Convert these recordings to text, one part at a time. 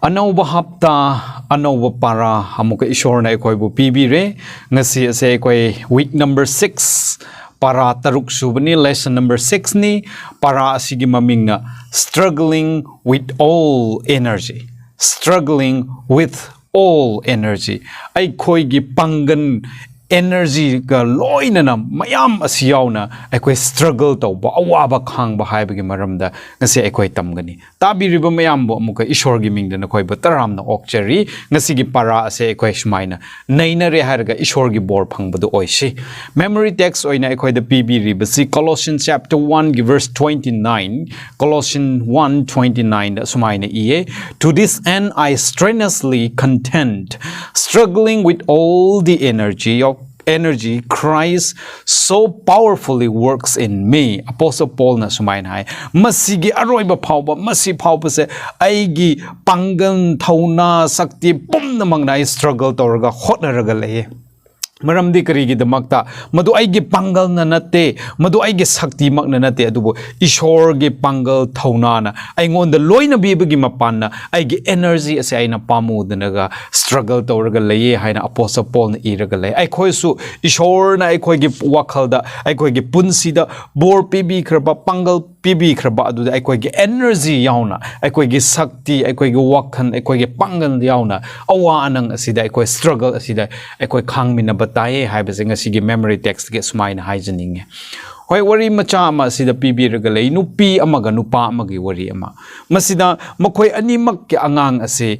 Anauba hapta anauba para amuka ishor na ikoi bu pibire ngasi ase ikoi week number 6 para taruk subani lesson number 6 ni para asigi maming na struggling with all energy ai khoi gi pangan energy ga loina na mayam asiyauna aikoi struggle to ba awaba khang ba hai bagi maramda ngasi aikoi tamgani tabi riba mayam bo amuka ishor gi mingda na khoi ba taram na okchari ngasi gi para ase aikoi shmaina naina re harga ishor gi bor phang badu oishi memory text oina aikoi da pb riba si Colossians chapter 1 gi verse 29 Colossians 1:29 da sumaina iye to this end I strenuously contend struggling with all the energy Christ so powerfully works in me. Apostle Paul na sumain hai. Masigi aroiba pauba, masi pauba se aigi pangan thauna sakti pum namang na struggle toraga hot na ragale. Maramdi karigi damakta madu aigi pangal na nate madu aigi sakti mak na nate adubo ishor gi pangal thauna na aingon da loina bibagi mapan na aigi energy ase aina pamu danaga struggle tawraga laye haina Apostle Paul na iraga lay ai khoi su ishor na ai khoi gi wakhal da ai khoi gi punsi da bor pibi kraba pangal pibi kraba adu ai khoi gi energy yauna ai khoi gi sakti ai khoi gi wakhan ai khoi gi pangal yauna awa anang asida ai khoi struggle asida ai khoi khangmina taye haibase ngasi memory text ge sumaina haijaning hoi wari macha ama sida pibi regalai nupi amaga nupa amagi wari ama masida makhoi animak ke angang ase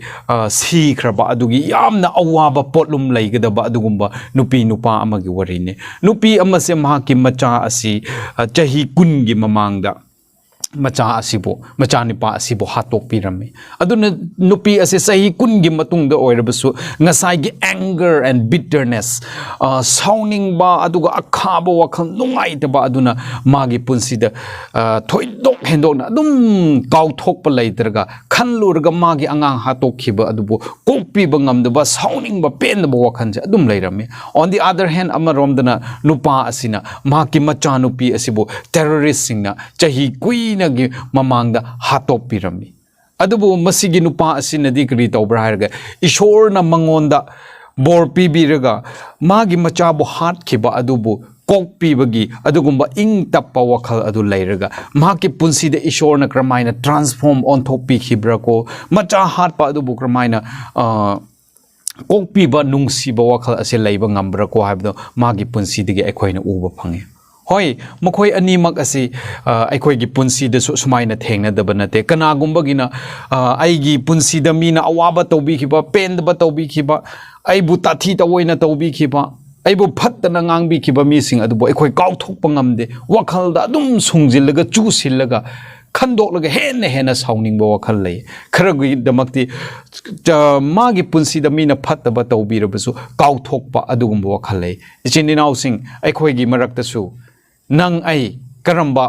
si khraba adugi yamna awaba potlum laigada adugumba nupi nupa amagi wari ne nupi amase mahaki macha asi chahi kun gi mamangda macha asibo macha nipa asibo hatok pirame aduna nupi ase sahi kun gi matung da oirabasu ngasai gi anger and bitterness sounding ba aduga akhaba wakhal nungai ta ba aduna magi punsida thoidok hendok na adum kauthok pa leitraga khanlurga magi angang hatok khiba adubu kokpi ba ngamda ba sounding ba pen ba wakhan je adum leirame on the other hand amaromdana nupa asina magi macha nupi asibo terrorist singna chahi queen nagi mamangda hatop pirami adubu masigi nupa asinadi kri tawbra harga ishor na mangonda bor pibiraga magi machabu hat khiba adubu kokpi bagi adugumba ing tappa wakhal adu leiraga maki punsi de ishor na kramaina transform on thopi khibra ko macha hat pa adubu kramaina kokpi ba nungsi ba wakhal ase leiba ngambra ko habdo magi punsi de ekhoina uba phange hoi makhoi animak asi aikoi gi punsi de sumaina thengna daba nate kana gumba gina aigi punsi da mina awaba tobi khiba pen da tobi khiba ai bu tathi tawoina tobi khiba ai bu phat na ngang bi khiba mi sing adu aikoi kau thok pangamde wakhal da dum sungjilaga chu silaga khandok laga hena sauning ba wakhal lei kharagi damakti magi punsi da mina phat da tobi rabasu kau thok pa adu gumba wakhal lei ichininaw sing aikoi gi marakta su nang ai karamba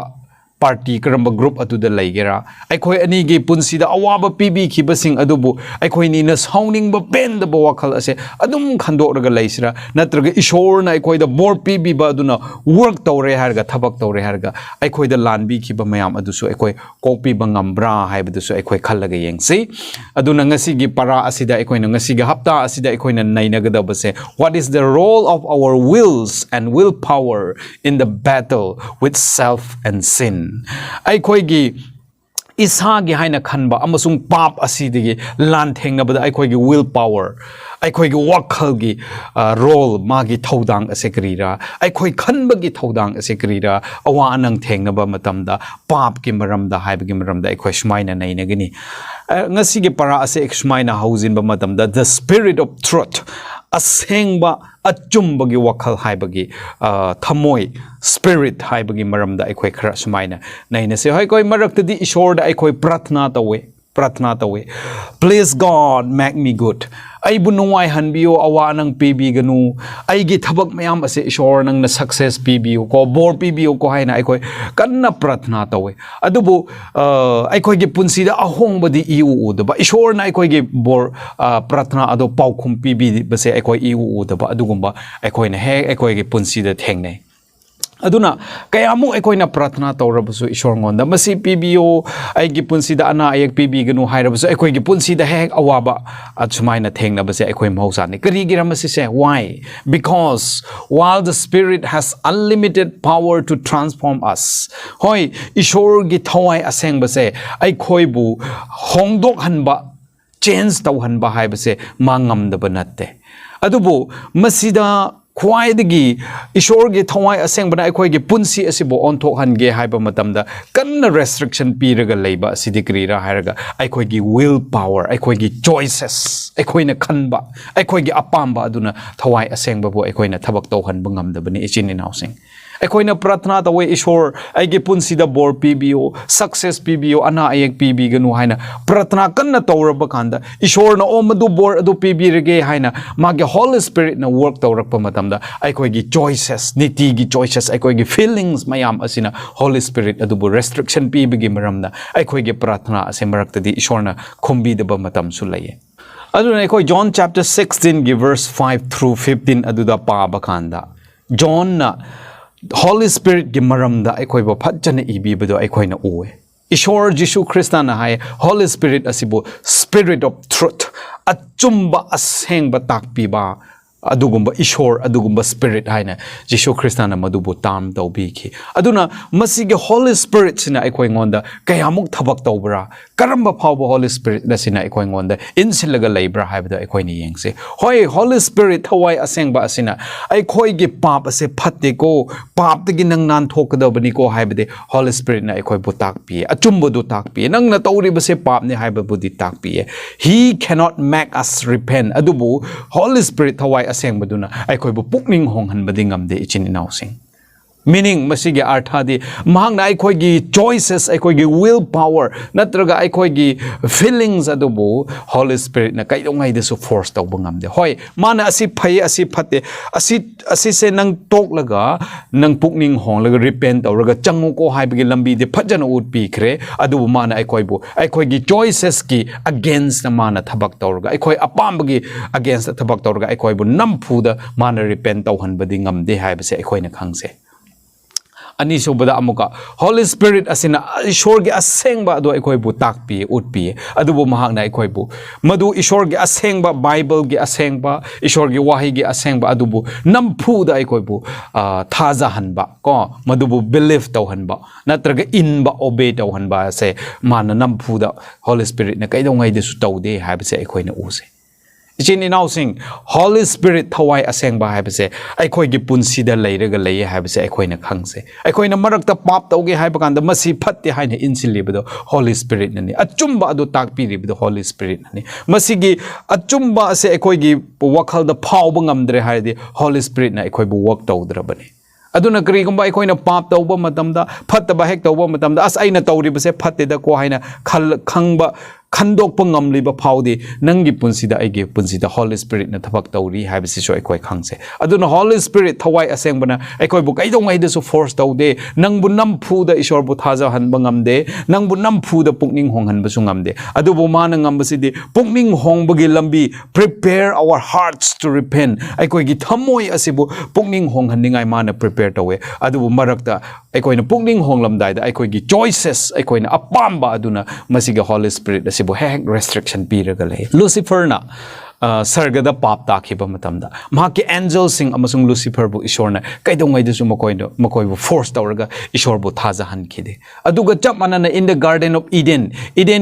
party karamba group atu da laigera aikoi ani ge punsi da awaba pibi khibasing adubu aikoi ni na sounding ba pen da wakhal ase adum khandok raga laisira natraga ishor na aikoi da bor pibi ba aduna work tawre harga thabak tawre harga aikoi da lanbi khiba mayam adusu aikoi kopi ba ngambra haibadusu aikoi khallaga yengsi aduna ngasi gi para asida aikoi na ngasi gi hapta asida aikoi na nainaga da base what is the role of our wills and willpower in the battle with self and sin aikoi gi isa gi haina khanba amasung pap asidigi lan thengnabada aikoi gi will power aikoi gi wakhal gi role magi thodang asekrira aikoi khanba gi thodang asekrira awa anang thengnaba matamda pap ki maramda haibagi maramda aikoi shmaina nainagini ngasi gi para ase shmaina hauzin ba matamda the spirit of truth asengba achumbagi wakhal haibagi thamoi spirit haibagi maramda aikoi khara sumaina naina se hoi koi maraktadi ishor da aikoi prathna tawe please God make me good ai bu nuai hanbio awa nang pb ganu ai gi thabak mayam ase ishor nang na success pb ko bor pb ko haina aikoi kanna prathna tawe adubu aikoi gi punsi da ahong badi iu da ba ishor na aikoi gi bor prathna ado paukhum pb base aikoi iu da ba adugumba aikoi na he aikoi gi punsi da thengnei aduna kayamu aikoina prathna tawrabusu ishor ngonda masi pibiyo aigi punsida ana ayak pibiganu hairabusu aikoigi punsida hek awaba atsumaina thengnabase aikoi mausani karigira masi se why because while the spirit has unlimited power to transform us hoi ishor gi thawai asengbase aikoibu hongdok hanba change tawhanba haibase mangamdaba natte adubu masida ख्वाइदगी ईश्वर के थवाई असेंबना अखोइगे पुंसी असिबो ओंथोकहनगे हाइबा मतमदा कन्ना restriction पीरगा लेबा असिदि क्रीरा हायरगा अखोइगे will power अखोइगे choices अखोइना खनबा अखोइगे अपाम्बा अदुना थवाई असेंबबो अखोइना थबक तौहनबा ngamdabani इचिनि नाउसिंग अखोइना प्रार्थना तवे ईश्वर आइगे पुंसीदा bore पीबियो success पीबियो अना आयक पीबिगनु हाइना प्रार्थना कन्ना तौरबा कांदा ईश्वर न ओमदु बोर अदु पीबिरगे हाइना मागे होली स्पिरिट न वर्क तौरकपा मतमदा अखोइगे चॉइसेस नीतिगी चॉइसेस अखोइगे फीलिंग्स मयाम असिना होली स्पिरिट अदुबु रेस्ट्रिक्शन पीबिगे मरमदा अखोइगे प्रार्थना असे मरक्तदि ईश्वर न खुंबीदबा मतम सु लये अदुना अखोइ जॉन चैप्टर 16 गे वर्स 5 through 15 अदुदा पाबा कांदा जॉन न Holy Spirit gi maramda aikoi ba phajana ibibado aikoi na uwe Ishor Jishu Christa na hai Holy Spirit asibo Spirit of Truth achumba asengba takpiba adugumba Ishor adugumba Spirit haina Jishu Christa na madubo tam tawbiki aduna masige Holy Spirit sina aikoi ngonda kayamuk thabak tawbra karamba phawba Holy Spirit na sina aikoi ngonda insilaga leibra haibada aikoi ni yengse hoi Holy Spirit thawai asengba asina aikoi gi pap ase phatte ko pap tagi nang nan thokadabani ko haibade Holy Spirit na aikoi bu takpi achumba du takpi nang na tawri base pap ne haiba budi takpi he cannot make us repent adubu Holy Spirit thawai aseng baduna aikoi bu pukning honghan bading ngamde ichin inausing meaning masige artha di mahangna aikoi gi choices aikoi gi will power natraga aikoi gi feelings adubu Holy Spirit na kaidongai de su force tawba ngamde hoi mana asi phai asi phate asi se nang tok laga nang pukning hong laga repent tawraga changu ko haibagi lambi de phajana ut pi khre adubu mana aikoi gi choices ki against na mana thabak tawraga aikoi apambagi against thabak tawraga aikoi bu nampu da mana repent tawhan badi ngamde haibase aikoi na khangse ani sobada amuka Holy Spirit asina Ishor ge asengba ado aikoi bu takpi utpi adubu mahang na aikoi bu madu Ishor ge asengba Bible ge asengba Ishor ge wahi ge asengba adubu nampu da aikoi bu thaza hanba ko madubu believe taw hanba natraga inba obey taw hanba se mana nampu da Holy Spirit na kaidongai de su tawde haibse aikoi na use Ichin inausing Holy Spirit thawai asengba haibse aikoi gi punsida leiraga leye haibse aikoi na khangse aikoi na marakta pap tawge haiba kanda masi phatte haina insilibado Holy Spirit nani achumba adu takpi ribado Holy Spirit nani masigi achumba ase aikoi gi wakhal da phawba ngamdre haidi Holy Spirit na aikoi bu work tawdrabani aduna kari gumba aikoi na pap tawba matamda phattaba hek tawba matamda as aina tawribase phatte da ko haina khangba khandokpa ngamliba phawdi nangi punsida aige punsida Holy Spirit na thabak tawri haibisi so aikoi khangse aduna Holy Spirit thawai asengbana aikoi bu kaidongai de so force tawde nangbu nampu da Ishor bu thaja hanba ngamde nangbu nampu da pukning honghan bu ngamde adubu mana ngambasidi pukning hongbagi lambi prepare our hearts to repent aikoi gi thamoi asibu pukning honghan ningai mana prepare tawe adubu marakta aikoi na pukning honglamdai da aikoi gi choices aikoi na apamba aduna masiga Holy Spirit asibu hek restriction piraga lei Lucifer na sargada pap takhiba matamda mahaki angel sing amasung Lucifer bu Ishor na kaidongai de su makoi bu force tawraga Ishor bu thaja hankhide aduga chap manana in the garden of Eden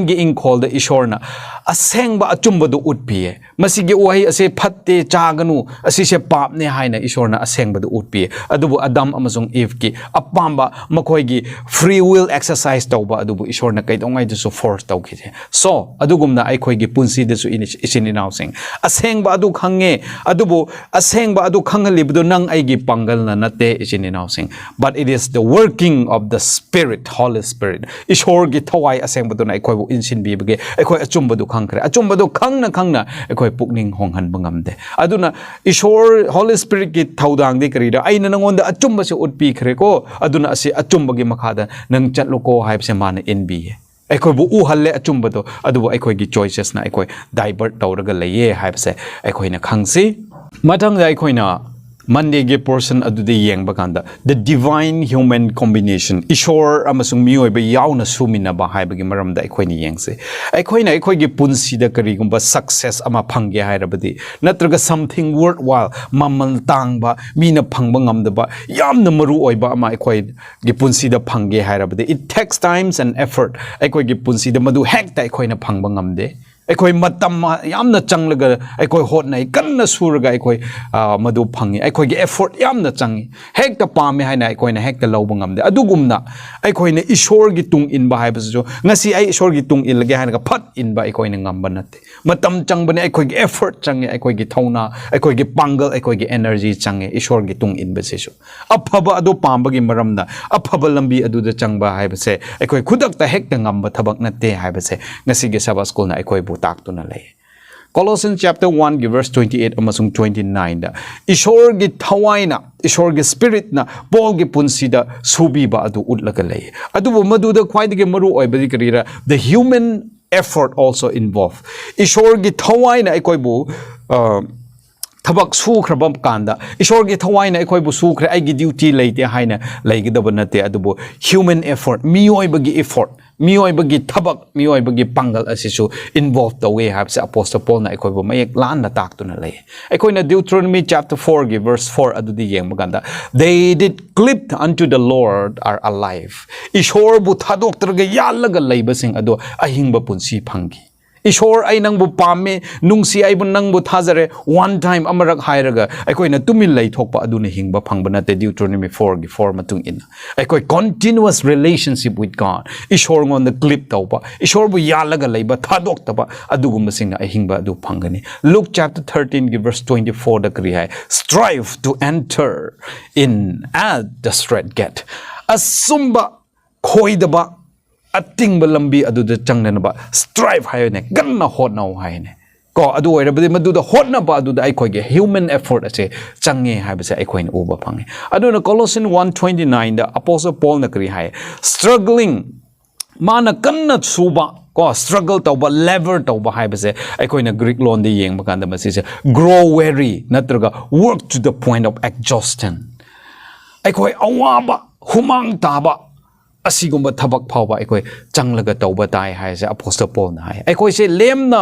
gi ing called the Ishor na asengba achumba du utpiye masigi wahi ase phatte chaganu asi se pap ne haina Ishor na asengba du utpiye adubu Adam amasung Eve ki apamba makoi gi free will exercise tawba adubu Ishor na kaidongai de su force tawkhide so adugumna aikoi gi punsi de su isin inausing asengba adu khange adubu asengba adu khangalibdo nang aigi pangal na nate isin inausing but it is the working of the Spirit Holy Spirit Ishor gi thawai asengba do na aikoi bu insin bibege aikoi achumba du khangkre achumba du khangna aikoi pukning honghan bangamde aduna Ishor Holy Spirit gi thaudang de karida aina nangonda achumba se utpi khre ko aduna asi achumba gi makhada nang chatlo ko haibse mana NB aikoi bu uhalle achumbado adubu aikoi gi choices na aikoi divert tawraga leye haibse aikoi na khangsi mathang da aikoi na Monday ge portion adude yeng bakanda the divine human combination ishor amasung mioi ba yauna sumina ba hai bagi maram da ekhoi ni yengse ekhoi na ekhoi ge punsi da kari gumba success ama phangge hai rabadi natraga something worthwhile mamal tang ba mina phangba ngam da ba yamna maru oi ba ama ekhoi ge punsi da phangge hai rabadi it takes times and effort ekhoi ge punsi da madu hek ta ekhoi na phangba ngam de ekhoi matam yamna changlaga ekhoi hot nai kanna suraga ekhoi madu phangi ekhoi ge effort yamna changi hekta pame haina ekhoi na hekta lawba ngamde adugumna ekhoi na ishor gi tung in ba haibasu ngasi ai ishor gi tung il ge haina ga phat in ba ekhoi na ngamba nate matam changbane ekhoi ge effort changi ekhoi ge thauna ekhoi ge pangal ekhoi ge energy changi ishor gi tung in ba sesu aphaba adu pamba gi maramda aphaba lambi adu da changba haibase ekhoi khudak ta hekta ngamba thabak nate haibase ngasi ge Sabbath school na ekhoi bu tak tu na lay. Colossians chapter 1 verse 28 amasung 29 da ishor gi thawai na ishor gi spirit na Paul gi punsi da subi ba adu utlaga lay adu bu madu da khwai de maru oi badi karira the human effort also involved ishor gi thawai na ekoi bu thabak su khrabam kanda ishor gi thawai na ekoi bu su khre ai gi duty leite haina leigidaba nate adu bu human effort mioi bagi effort mioi bagi thabak mioi bagi pangal asisu involved the way habs apostle Paul na ekoi bu mayek lan na tak tu na lay ekoi na Deuteronomy chapter 4 gi verse 4 adu di yeng maganda they did clipped unto the Lord are alive ishor bu thadok terga yalaga leibasing adu ahingba punsi phangi ishor ai nang bu pame nungsi ai bu nang bu thajare one time amarak hairaga ekoi na tumil lai thokpa adu na hingba phangba na te Deuteronomy 4 gi 4 matung in ekoi continuous relationship with God ishor ngon the clip tawpa ishor bu yalaga leiba thadok taba adu gum sing na hingba adu phangani Luke chapter 13 gi verse 24 da kri hai strive to enter in at the straight gate asumba khoidaba ating balambi adu da changna ba strive hayne ganna hotna hayne ko adu oirabadi madu da hotna ba adu da ai khoi ge human effort ase change haibase ai khoin uba phange adu na Colossians 1:29 da apostle Paul na kri hai struggling mana kanna suba ko struggle tauba lever tauba haibase ai khoina Greek loan de yeng bakanda masi se grow weary natraga work to the point of exhaustion ai khoi awaba humang taba asigumba thabak phawba ekoi changlaga tawba tai hai se apostle Paul na hai ekoi se lemna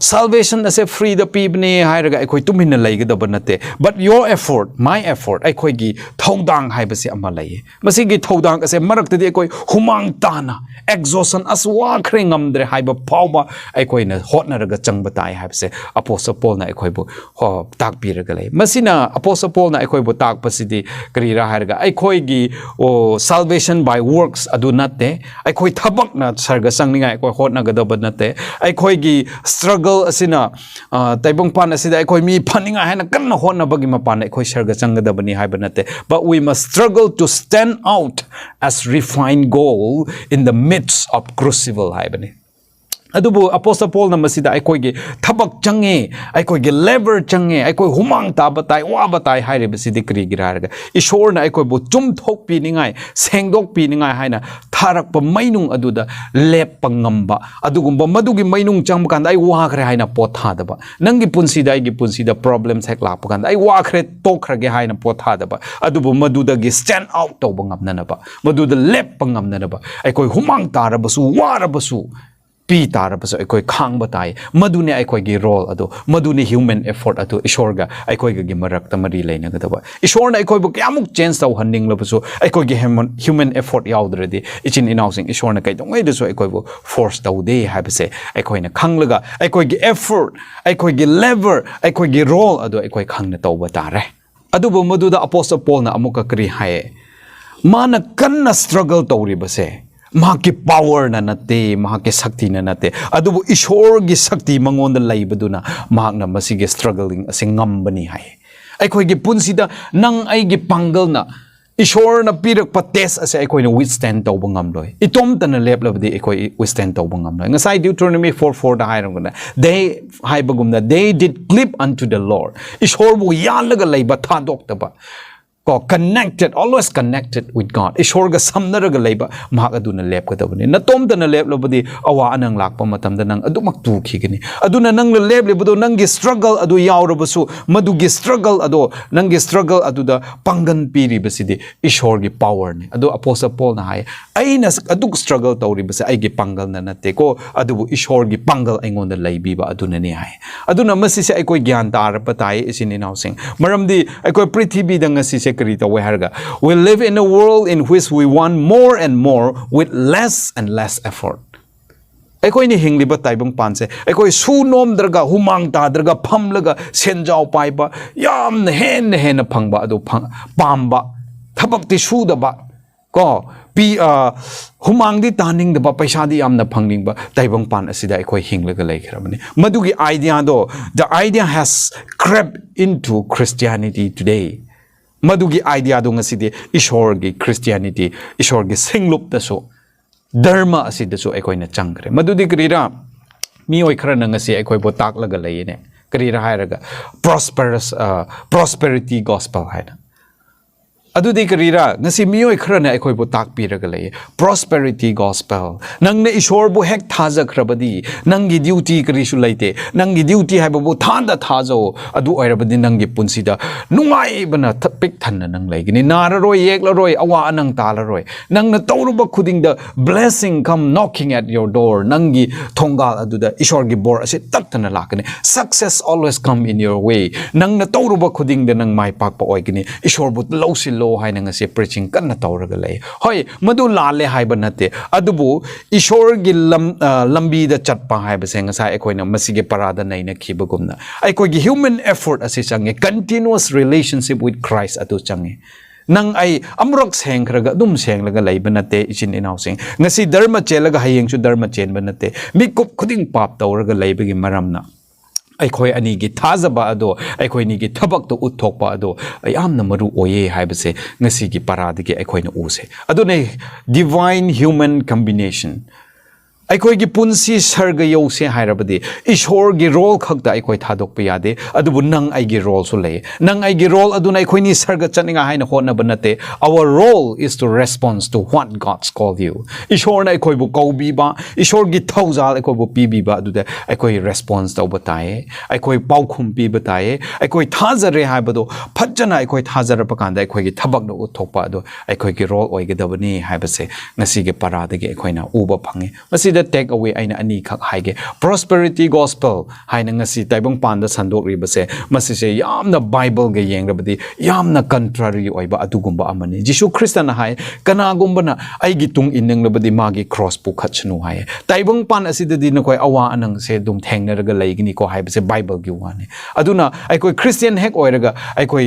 salvation ase free the people hai raga ekoi tumina laigada banate but your effort my effort ekoi gi thodang hai base ama lai masi gi thodang ase marak te ekoi humang tana exhaustion aswa khre ngamdre hai ba phawba ekoi na hotna raga changba tai hai base apostle Paul na ekoi bu ho tak pi raga lai masina apostle Paul na ekoi bu tak pasidi kri ra hai raga ekoi gi o salvation by works adu natte aikoi thabak na sarga sangninga aikoi hotna gadaba natte aikoi gi struggle asina taibong pan asida aikoi mi phaninga hena kanna hotna bagi mapan aikoi sarga changadaba ni haiba natte but we must struggle to stand out as refined gold in the midst of crucible haibani adubu apostle Paul na masida aikoi ge thabak change aikoi ge labor change aikoi humang ta batai wa batai haire basidi kri girarga ishor na aikoi bu chum thok pi ningai sengdok pi ningai haina tharak pa mainung aduda lep pangamba adugumba madugi mainung chang kan ai wa khre haina potha daba nangi punsida ai gi punsida problems hek lap kan ai wa khre tokhra ge haina potha daba adubu maduda gi stand out to bangam na ba maduda lep pangam na ba aikoi humang tarabasu warabasu pi tarabasa ekoi khang batai madune ekoi gi role ado madune human effort ado ishorga ekoi gi marak tamari leina gadaba ishorna ekoi bu kyamuk change taw handing labusu ekoi gi human effort yaudredi ichin announcing ishorna kai dongai deso ekoi bu force taw de habase ekoi na khanglaga ekoi gi effort ekoi gi lever ekoi gi role ado ekoi khangna taw batare adu bu maduda apostle Paul na amuka kri hae mana kanna struggle tawri base mahaki power na nate mahaki sakti na nate adubu ishor gi sakti mangonda laibaduna mahakna masige struggling ase ngambani hai aikoi gi punsida nang ai gi pangal na ishor na pirak pa test ase aikoi na withstand tawba ngamloi itom tan lep labdi aikoi withstand tawba ngamloi ngasai Deuteronomy 4:4 da hairang na they haibagumna they did clip unto the Lord ishor bu yalaga laiba thadok taba ko connected, always connected with God. Ishor ga samnaraga leiba mahak aduna lep kadabani. Natom da na lep lobadi awa anang lakpa matamda nang adu maktu khigani. Aduna nang lep lebado nangi struggle adu yaurabasu madugi struggle adu nangi struggle adu da pangan piri basidi ishor gi power ni. Adu Apostle Paul na hai aina adu struggle tawri basi ay gi pangal na nate ko adu ishor gi pangal aingon da leibi ba aduna ni hai. Aduna masisi ay koy gyan tar patay isin inausing. Maramdi ay koy prithibi da ngasi se we live in a world in which we want more and more with less and less effort. Ekoi ni hingli ba taibang panse ekoi sunom draga humang ta draga phamlaga senjao paiba yam hen phangba adu pamba thabak ti su da ba ko pi humang di taning da ba paisa di yam na phangning ba taibang pan asida ekoi hinglaga laikhrabani madugi idea do the idea has crept into Christianity today. Madugi idea do ngasidi ishor gi Christianity ishor gi singlup da so dharma asida so ekoi na changre madudi krira mi oi khara na ngasi ekoi bo tak laga leine krira hairaga prosperity gospel haina adudi krira ngasi mi oi khara na ekoi bo tak piraga lei prosperity gospel nang ne ishor bo hek thaja khrabadi nangi duty krisu leite nangi duty haiba bo thanda thajo adu oirabadi nangi punsida nungai bana pik thanna nang leigini nararoi yeklaroi awa anang talaroi nang na tawruba khuding da blessing come knocking at your door nangi thongal adu da ishor gi bor ase tattana lakani success always come in your way nang na tawruba khuding da nang mai pak pa oigini ishor bo lausil hai nang ase preaching kan na tawraga lei hoi madu lale hai ba nate adubu ishor gi lambi da chatpa hai ba senga sa ekoi na masige parada nei na khibagumna ekoi gi human effort ase change continuous relationship with Christ atu change nang ay amrok seng khraga dum seng laga lei ba nate ichin inausing ngasi dharma chelaga hayeng su dharma chen ba nate mi kup khuding pap tawraga lei ba gi maramna aikoi ani gi thazaba ado aikoi ni gi thabak to uthokpa ado ayam na maru oye haibase ngasi gi parada gi aikoi na use ado ne divine human combination aikoi gi punsi sarga yose hairabadi ishor gi role khakda aikoi thadok pa yade adubu nang ai gi role so lei nang ai gi role aduna aikoi ni sarga chaninga haina hona banate our role is to respond to what God's called you ishor na aikoi bu kaubi ba ishor gi thauzal aikoi bu pibi ba aduda aikoi response to bataye aikoi paukhum pi bataye aikoi thazare haibado phajjana aikoi thazara pa kanda aikoi gi thabak no uthokpa ado aikoi gi role oigedabani haibase ngasi ge parada ge aikoi na uba phange masi the take away aina ani khak haige prosperity gospel haina ngasi taibang panda sandok ribase masise yamna bible ge yengrabadi yamna contrary oiba adugumba amani jisu christian hai kana gumbana aigi tung ineng labadi magi cross pu khachnu hai taibang pan asida di nakoi awa anang se dum thengnaraga leigini ko haibase bible gi wane aduna ai koi christian hek oiraga ai koi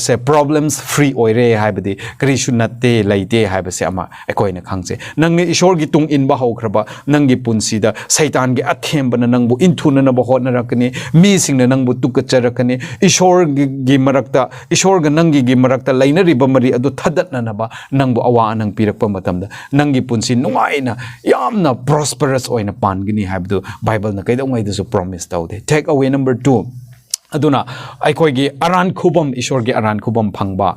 se problems free oire haibadi krishu natte leite haibase ama ai koi na khangse nangni ishor gi tung in ba haukraba nangi punsida saitan gi athembana nangbu inthuna na bahot na rakani mi singna nangbu tukacharakani ishor gi marakta ishor ga nangi gi marakta lainari bamari adu thadatna na ba nangbu awa anang pirakpa matamda nangi punsi nuaina yamna prosperous oina pangini habdu bible na kaidong ai du promise tawde take away number 2 aduna aikoi gi aran khubam ishor gi aran khubam phangba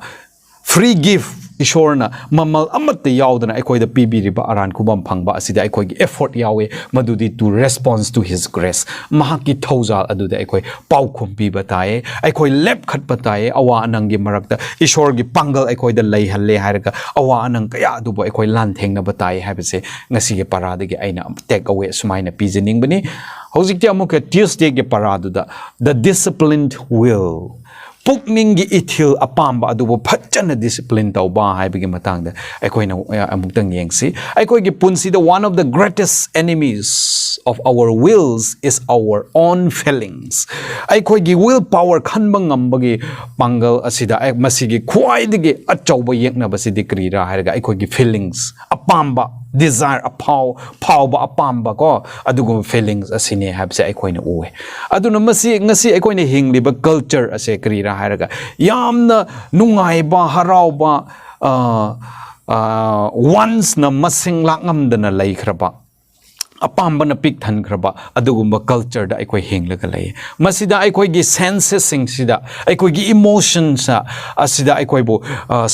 free gift ishorna mamal amatte yaudana aikoi da pibiriba aran khubam phangba asida aikoi gi effort yawe madudi to response to his grace mahaki thouzal aduda aikoi paukhum pi bataye aikoi lep khat bataye awa anangi marakta ishor gi pangal aikoi da lei halle hairaga awa anang kaya adubo aikoi lan thengna bataye habise ngasi ge parada gi aina take away sumaina pijening bani hojikti amuka Tuesday ge parada da the disciplined will pukningi ithil apamba adubo phachana discipline tawba haibigi matangda aikoina amukdang yengsi aikoigi punsi the one of the greatest enemies of our wills is our own feelings aikoigi will power khanba ngambagi pangal asida masigi khwaidigi achauba yekna basidi krira hairaga aikoigi feelings apamba desire a power apamba ko adugo feelings asine habse aikoina uwe aduna masi ngasi aikoina hingliba culture ase krira hairaga yamna nungaiba harauba once na masing langamdana laikhraba apambana pik than kraba adugumba culture da aikoi henglaga lay masida aikoi gi senses sing sida aikoi gi emotions sa asida aikoi bo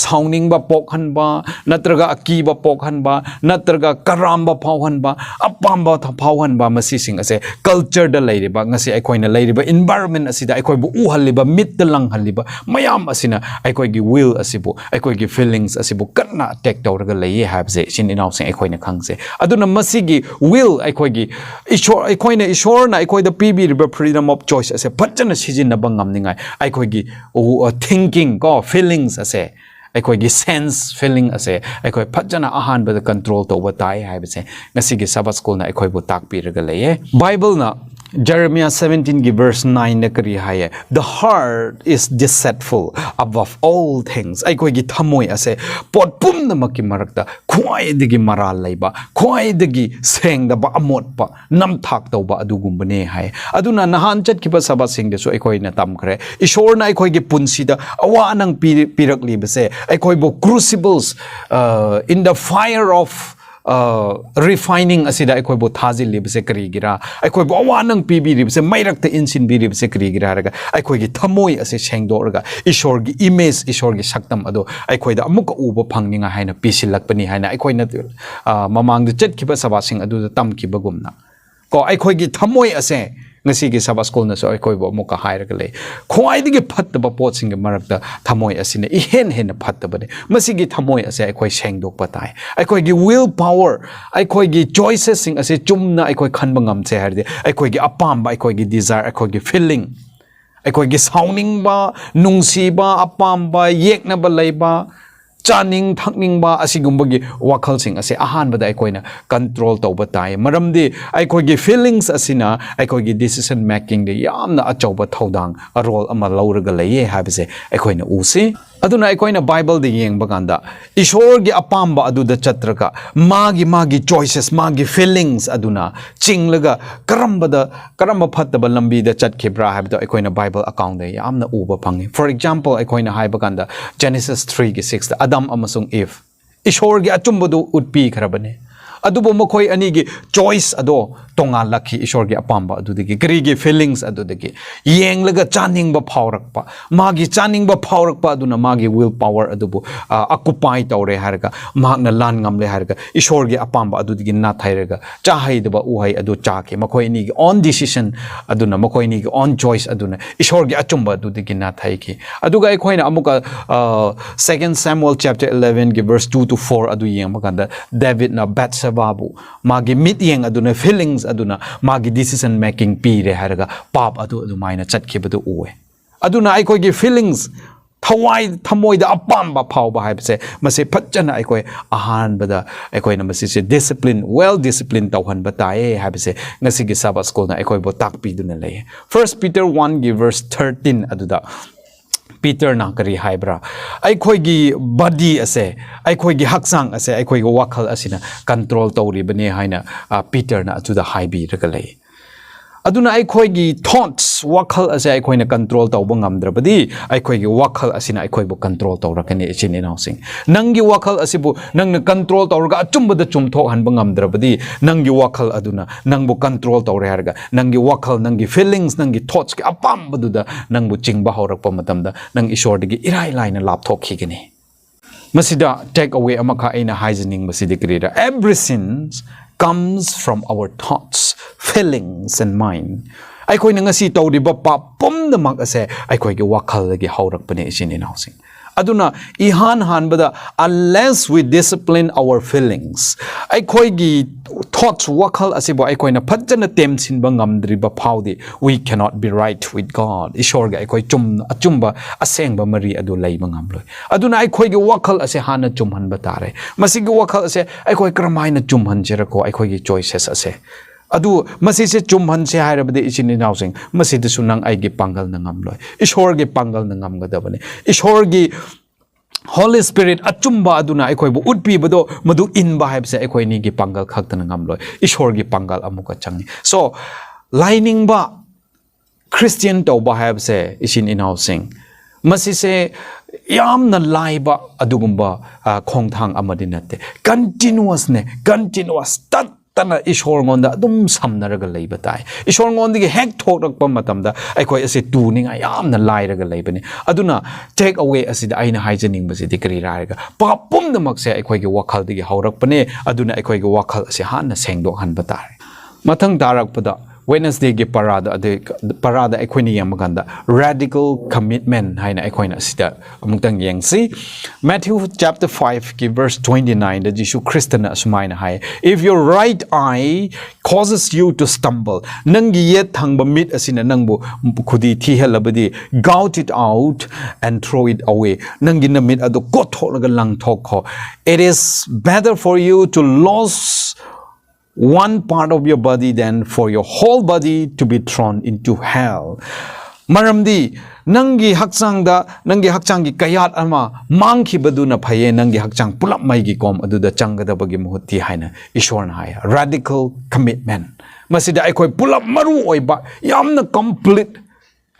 sounding ba pokhan ba natraga aki ba pokhan ba natraga karam ba phauhan ba apamba tha phauhan ba masi sing ase culture da lay ba ngasi aikoi na lay ba environment asida aikoi bo uhal ba mit da lang hal ba mayam asina aikoi gi will asibo aikoi gi feelings asibo kanna attack tawraga lay habse sin inaw sing aikoi na khangse aduna masi gi will aikoigi ishor aikoina ishorna aikoida pibiriba freedom of choice ase phajana sijinaba ngamningai aikoigi thinking ko feelings ase aikoigi sense feeling ase aikoi phajana ahan ba control to batai haibase ngasi gi sabbath school na aikoi bu tak piraga leye bible na Jeremiah 17 gi verse 9 na kari haye the heart is deceitful above all things aikoi gi thamoi ase pot pum na maki marakta khwai digi maral laiba khwai digi seng da ba amot pa nam thak to ba adugum bane haye aduna nahan chat ki ba saba sing de so aikoi na tam khre ishor na aikoi gi punsi da awa nang pirak li base aikoi bo crucibles in the fire of refining asida aikoi bo thazil libse kari gira aikoi bo awanang pibi ribse mairakta insin bi ribse kari gira raga aikoi gi thamoi ase sengdorga ishor gi image ishor gi saktam ado aikoi da amuka uba phangninga haina pisilakpani haina aikoi na mamang de chet kiba sabasing adu tam kiba gumna ko aikoi gi thamoi ase ngasi gi sabas school na so aikoi bo muka hairaga le khwai digi phattaba pot sing marakta thamoi asina I hen phattaba de masi gi thamoi ase aikoi sengdok patai aikoi gi will power aikoi gi choices sing ase chumna aikoi khanba ngamche harde aikoi gi apam ba aikoi gi desire aikoi gi feeling aikoi gi sounding ba nungsi ba apam ba yekna ba leiba chaning thakning ba asigumbagi wakhal sing ase ahan bada aikoina control tawba tai maramdi aikogi feelings asina aikogi decision making de yamna achauba thodang a role ama lauraga leye habise aikoina usi aduna aikoina bible de yeng baganda ishor gi apamba aduda chatraka magi choices magi feelings aduna chinglaga karamba phattaba lambi da chatkhibra habda aikoina bible account de yamna uba phangi for example aikoina haibaganda Genesis 3 gi 6 Adam amasung Eve ishor gi achumbadu utpi kharabane adubo mokoi ani gi choice ado tonga lakhi ishor gi apamba adudagi kri gi feelings adudagi yenglaga chaning ba phaurakpa magi chaning ba phaurakpa aduna magi will power adubu occupy tawre harga magna lan ngamle harga ishor gi apamba adudagi na thairaga chahai deba uhai adu chake mokoi ni gi on decision aduna mokoi ni gi on choice aduna ishor gi achumba adudagi na thaiki aduga ekhoina amuka 2 Samuel chapter 11 gi verse 2 to 4 adu yengmaganda David na Babu magi mit yeng aduna feelings aduna magi decision making pi re haraga pap adu maina chatkibadu uwe aduna aikoi gi feelings thawai thamoi da apamba phawba haibse mase phajana aikoi ahan bada aikoi na mase discipline well discipline tawhan batae haibse ngasi gi sabbath school na aikoi bo takpi duna lay 1 Peter 1 gi verse 13 aduda Peter na kari haibra aikoi gi body ase aikoi gi haksang ase aikoi gi wakhal asina control tawri bane haina Peter na atu da haibi ragalai aduna aikoi gi thoughts wakhal ase aikoi na control tawba ngamdrabadi aikoi gi wakhal asina aikoi bo control tawrakani ichin inausing nangi wakhal asibu nangna control tawraga achumbada chumthok hanba ngamdrabadi nangi wakhal aduna nangbu control tawre harga nangi wakhal nangi feelings nangi thoughts ki apambaduda nangbu chingba haurakpa matamda nang ishordagi irai laina lapthokkhigani masida take away amaka aina hygienic masidi krira every sins comes from our thoughts feelings and mind aikoi na ngasi tawriba pa pumnamak ase aikoi gi wakhal gi haurakpane isin inausing aduna ihan hanbada unless we discipline our feelings aikoi gi thoughts wakhal asibo aikoi na phajana temsin ba ngamdriba phawdi we cannot be right with God ishor ga aikoi achumba asengba mari adu leiba ngamloi aduna aikoi gi wakhal ase hana chumhan batare masigi wakhal ase aikoi kramaina chumhan jerako aikoi gi choices ase adu masi se chumhan se hairabade isin inausing masi de sunang ai gi pangal na ngamloi ishor gi pangal na ngamgadabane ishor gi Holy Spirit achumba aduna aikoi bu utpi bado madu inba haibse aikoi ni gi pangal khaktana ngamloi ishor gi pangal amuka changi so lining ba Christian tawba haibse isin inausing masi se yamna laiba adugumba khongthang amadi natte continuous tat ꯇꯅ ꯏꯁꯣꯔꯉꯣꯟꯗ ꯑꯗꯨꯝ ꯁꯝꯅꯔꯒ ꯂꯩꯕ ꯇꯥꯏ ꯏꯁꯣꯔꯉꯣꯟꯗꯒꯤ ꯍꯦꯛ ꯊꯣꯛꯂꯛꯄ ꯃꯇꯝꯗ ꯑꯩꯈꯣꯏ ꯑꯁꯤ ꯇꯨꯅꯤꯡꯉꯥꯏ ꯌꯥꯝꯅ ꯂꯥꯏꯔꯒ ꯂꯩꯕꯅꯤ ꯑꯗꯨꯅ ꯇꯦꯛ ꯑꯋꯦ ꯑꯁꯤꯗ ꯑꯩꯅ ꯍꯥꯏꯖꯅꯤꯡꯕꯁꯤꯗꯤ ꯀꯔꯤꯔꯥ ꯍꯥꯏꯔꯒ ꯄꯥꯞ ꯄꯨꯝꯅꯃꯛꯁꯦ ꯑꯩꯈꯣꯏꯒꯤ ꯋꯥꯈꯜꯗꯒꯤ ꯍꯧꯔꯛꯄꯅꯦ ꯑꯗꯨꯅ ꯑꯩꯈꯣꯏꯒꯤ ꯋꯥꯈꯜ ꯑꯁꯤ ꯍꯥꯟꯅ ꯁꯦꯡꯗꯣꯛꯍꯟꯕ ꯇꯥꯔꯦ ꯃꯊꯪ ꯇꯥꯔꯛꯄꯗ Wednesdayꯒꯤ parada ꯑꯩꯈꯣꯏꯅ ꯌꯦꯡꯕ ꯀꯥꯟꯗ radical commitment ꯍꯥꯏꯅ ꯑꯩꯈꯣꯏꯅ ꯑꯁꯤꯗ ꯑꯃꯨꯛꯇꯪ ꯌꯦꯡꯁꯤ Matthew chapter 5ꯒꯤ verse 29ꯗ ꯖꯤꯁꯨ ꯈ꯭ꯔꯤꯁꯇꯅ ꯑꯁꯨꯃꯥꯏꯅ ꯍꯥꯏ If your right eye causes you to stumble ꯅꯪꯒꯤ ꯌꯦꯠ ꯊꯪꯕ ꯃꯤꯠ ꯑꯁꯤꯅ ꯅꯪꯕꯨ ꯈꯨꯗꯤ ꯊꯤꯍꯜꯂꯕꯗꯤ gout it out and throw it away ꯅꯪꯒꯤ ꯅꯃꯤꯠ ꯑꯗꯨ ꯀꯣꯠꯊꯣꯛꯂꯒ ꯂꯪꯊꯣꯛꯈꯣ It is better for you to lose one part of your body than for your whole body to be thrown into hell. Maramdi nangi hakchanggi kayat ama mangkhibaduna phaye nangi hakchang pulap maigi kom aduda changadabagi muhutti haina ishwarna haya radical commitment. Masida aikoi pulap maru oiba yamna complete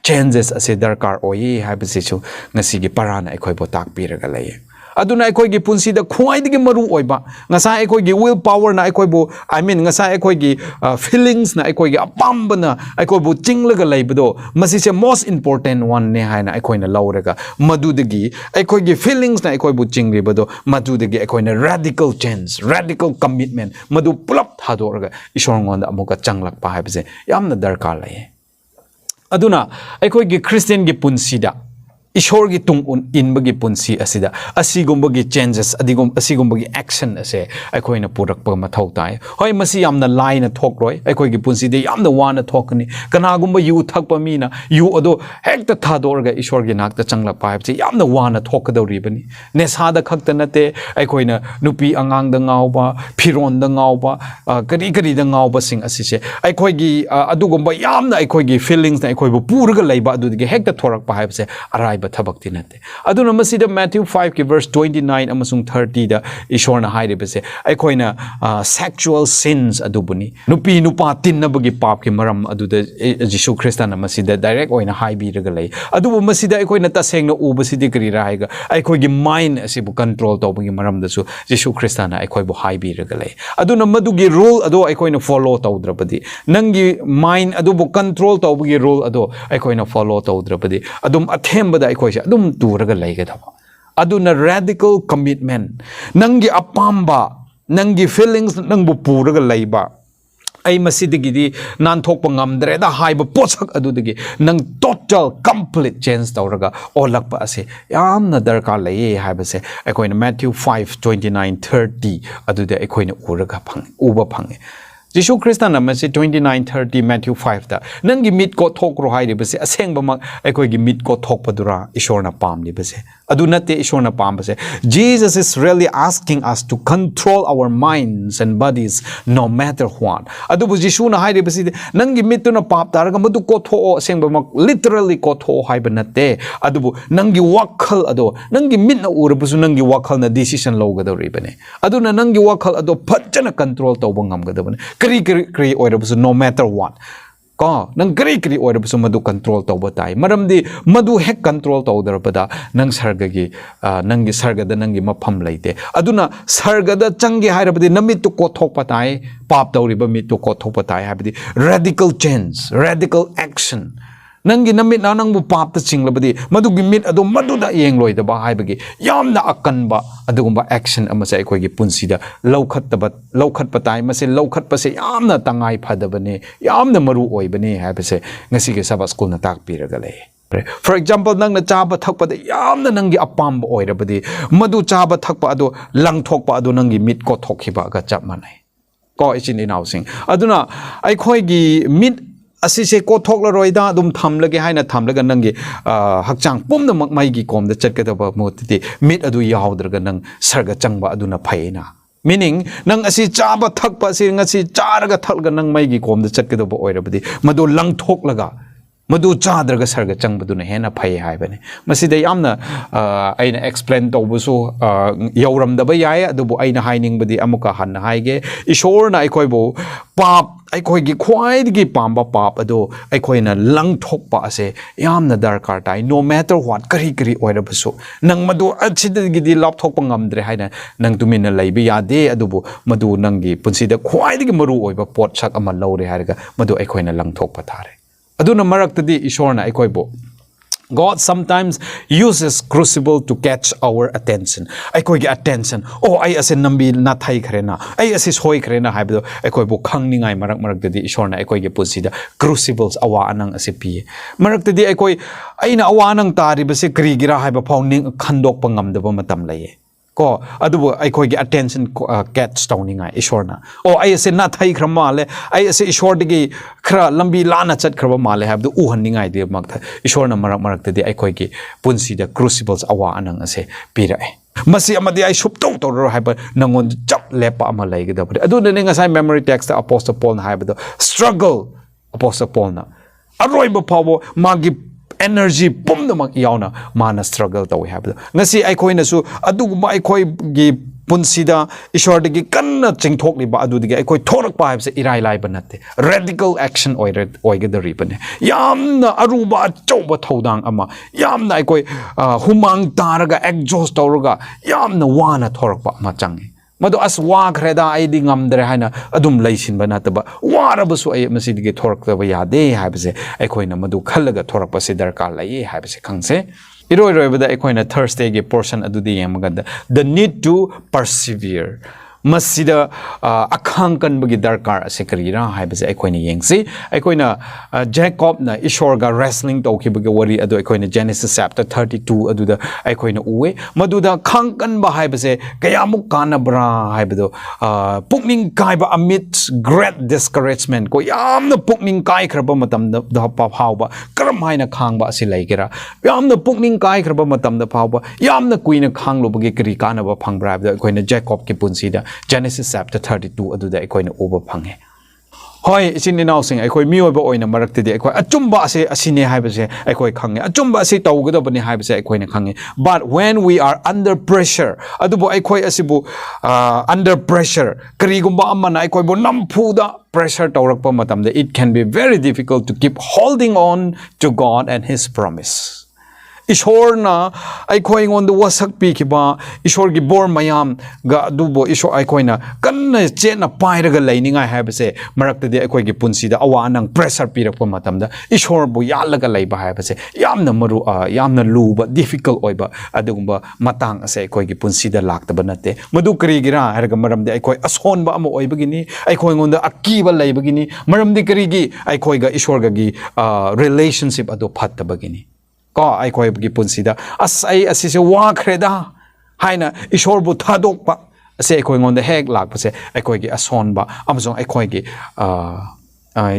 changes ase darkar oyi haibasichu ngasigi parana aikoi bo takpiraga laye. aduna ekoi gi punsi da khwai digi maru oiba ngasa ekoi gi will power na ekoi bu I mean ngasa ekoi gi feelings na ekoi gi apamba na ekoi bu chinglaga leibdo masi se most important one ne haina ekoi na lauraga madu digi ekoi gi feelings na ekoi bu chingribado madu digi ekoi na radical change radical commitment madu pulap thadorga ishorngon da amuka changlak pa haibse yamna darkar laye aduna ekoi gi Christian gi punsi da Ishor gi tung inbagi punsi asida asigumbagi changes asigumbagi action ase aikoi na purakpa mathau tai hoi masi yamna line thokroi aikoi gi punsi de yamna wana thokni kana gumba yu thakpa mi na yu ado hekta thadorga ishor gi nakta changla paip che yamna wana thokadori bani ne sada khakta nate aikoi na nupi angang da ngawba phiron da ngawba kari kari da ngawba sing asise aikoi gi adugumba yamna aikoi gi feelings na aikoi bu puraga leiba adugi hekta thorakpa haip se arai Thabakti nate. Aduna masida Matthew 5 ki verse 29 amasung 30 da ishorna hairibase aikoina sexual sins adubuni nupi nupa tinnabagi pap ki maram aduda Jisu Christana masida direct oina haibi ragalai adubu masida aikoina tasengna ubasidi kari raiga aikoigi mind asibu control tawbagi maram dasu Jisu Christana aikoi bu haibi ragalai aduna madugi rule ado aikoina follow tawdrabadi nangi mind adubu control tawbagi rule ado aikoina follow tawdrabadi adum athembada adum turaga laigadawa aduna radical commitment nangi apamba nangi feelings nangbu puraga laiba ai masidigi nan thokpa ngamdre da haiba posak adudagi nang total complete change tawraga olakpa ase yamna darkar laye haibase akoina Matthew 5:29-30 aduda akoina uraga uba phange Jisu Christana masi 29:30 Matthew 5 da nangi mit ko thokro hairibase asengba mak aikoi gi mit ko thokpadura ishorna pamni base adu nate ishorna pambase Jesus is really asking us to control our minds and bodies no matter what adu bu Jisu na hairibase nangi mituna pap taraga madu ko tho asengba mak literally ko tho haiba nate adu bu nangi wakhal ado nangi mitna urabusu nangi wakhal na decision lawgadori bane aduna nangi wakhal ado phajana control tawba ngamgadabane kri oirabusu no matter what ko nang kri oirabusu madu control tawba tai maramdi madu hek control tawdarabada nang sargagi nangi sargada nangi mapham leite aduna sargada changi hairabadi namitu ko thokpa tai pap tawriba mitu ko thokpa tai habadi radical change radical action nangi namit na nangbu pap ta chinglabadi madugi mit adu maduda yengloi da ba haibagi yamna akanba adugumba action ama sai koi gi punsida lawkhat patai mase lawkhat pase yamna tangai phadabane yamna maru oibane haibase ngasi ge Sabbath school na tak piraga lei For example nang na chaba thakpa da yamna nangi apamba oirabadi madu chaba thakpa adu langthokpa adu nangi mit ko thokhiba ga chap manai ko ichin inausing aduna ai khoi gi mit asise ko thokla roida dum thamlage haina thamlaga nangi hakchang pumna makmai gi kom da chatkadaba motiti mit adu yawdraga nang sarga changba aduna phaina meaning nang asi chaba thakpa si ngasi charaga thalga nang mai gi kom da chatkadaba oirabadi madu langthoklaga madu chadra sarga changbaduna hena phai haibane masida yamna aina explain tawbusu yawramdaba yai adubu aina hainingbadi amuka hanna haige ishorna aikhoibu pap aikhoigi khwaidigi pamba pap ado aikhoina langthokpa ase yamna darkar tai no matter what kari kari oirabasu nang madu achidigi lapthokpa ngamdre haina nang tumina leibe yade adubu madu nangi punsida khwaidigi maru oiba pot sak ama lawre haraga madu aikhoina langthokpa thare aduna maraktadi ishorna aikhoibo God sometimes uses crucible to catch our attention. Aikhoigi attention. Oh, I ase nambi na thai khrena. I ase soi khrena haibdo. Aikhoibo khangningai marak dadi ishorna aikhoigi pusida crucibles awa anang ase pi. Marak dadi aikoi aina awa anang tari base krigira haiba phauning khandok pangamdaba matam laye. Ko adubu aikhoigi attention catch tawningai ishorna. Oh, I ase na thai khra male. I ase ishor digi khra lambi lana chat khra male habdu uhanningai de magtha. Ishorna marak dadi aikhoigi punsida crucibles awa anang ase pirae. Masi amadi ai subtau tawro haiba nangon chap lepa ama laigidabri. Aduna ne ngasai memory text Apostle Paul na haibado struggle Apostle Paul na. Aroiba phawo magi energy pumnamak yauna mana struggle tawi habdo ngasi aikhoina su aduguma aikhoi gi punsida ishordagi kanna chingthokli ba adudigi aikoi thorak pa habse irai lai banate radical action oigedari bane yamna aruba chauba thodang ama yamna aikoi humang taraga exhaust tawraga yamna wana thorak pa ma changi madu as wa khreda aidi ngamdre haina adum leisin banataba warabasu ay masidi thoraktaba yade habse aikhoina madu khallaga thorakpa se darkar lai habse khangse iroi aikhoina Thursday ge portion adudi yamagada the need to persevere masida akhangkan bagi darkar ase karira haibase aikhoina yengsi aikhoina Jacob na ishor ga wrestling tawkhibage wari ado aikhoina Genesis chapter 32 aduda aikhoina uwe maduda khangkan ba haibase kayamuk kanabra haibado pukning kaiba amid great discouragement ko yamna pukning kai khraba matam da hawba karam haina khangba ase laigera yamna pukning kai khraba matam da hawba yamna kuina khanglo bagi kari kanaba phangbra da aikhoina Jacob ki punsida Genesis chapter 32 aduda aikhoina uba phange hoi isin inaw sing aikoi miyoba oina maraktedi aikoi achumba ase asine haibase aikoi khange achumba ase tawgadabani haibase aikoina khange but when we are under pressure adubu aikoi asibu under pressure karigumba amana aikoi bo namfuda pressure tawrakpa matamda it can be very difficult to keep holding on to God and his promise ishorna aikoi ngon the wasak pi kiba ishor gi bor mayam ga dubo ishor aikoina kanna chena pairaga lainingai habase marakta de aikoi gi punsida awa nang pressure pirakpa matamda ishor bu yalaga laiba habase yamna maru yamna luba difficult oiba adugumba matang ase aikoi gi punsida laktaba nate madu karigira harga maramde aikoi ashonba ama oibagini aikoi ngon da akiba laibagini maramde karigi aikoi ga ishor ga gi relationship ado phattabagini ko aikoi gi punsida as ai asise wa khreda haina ishor bu thadokpa ase aikoi ngon da hek lakpa se aikoi gi asonba amazong aikoi gi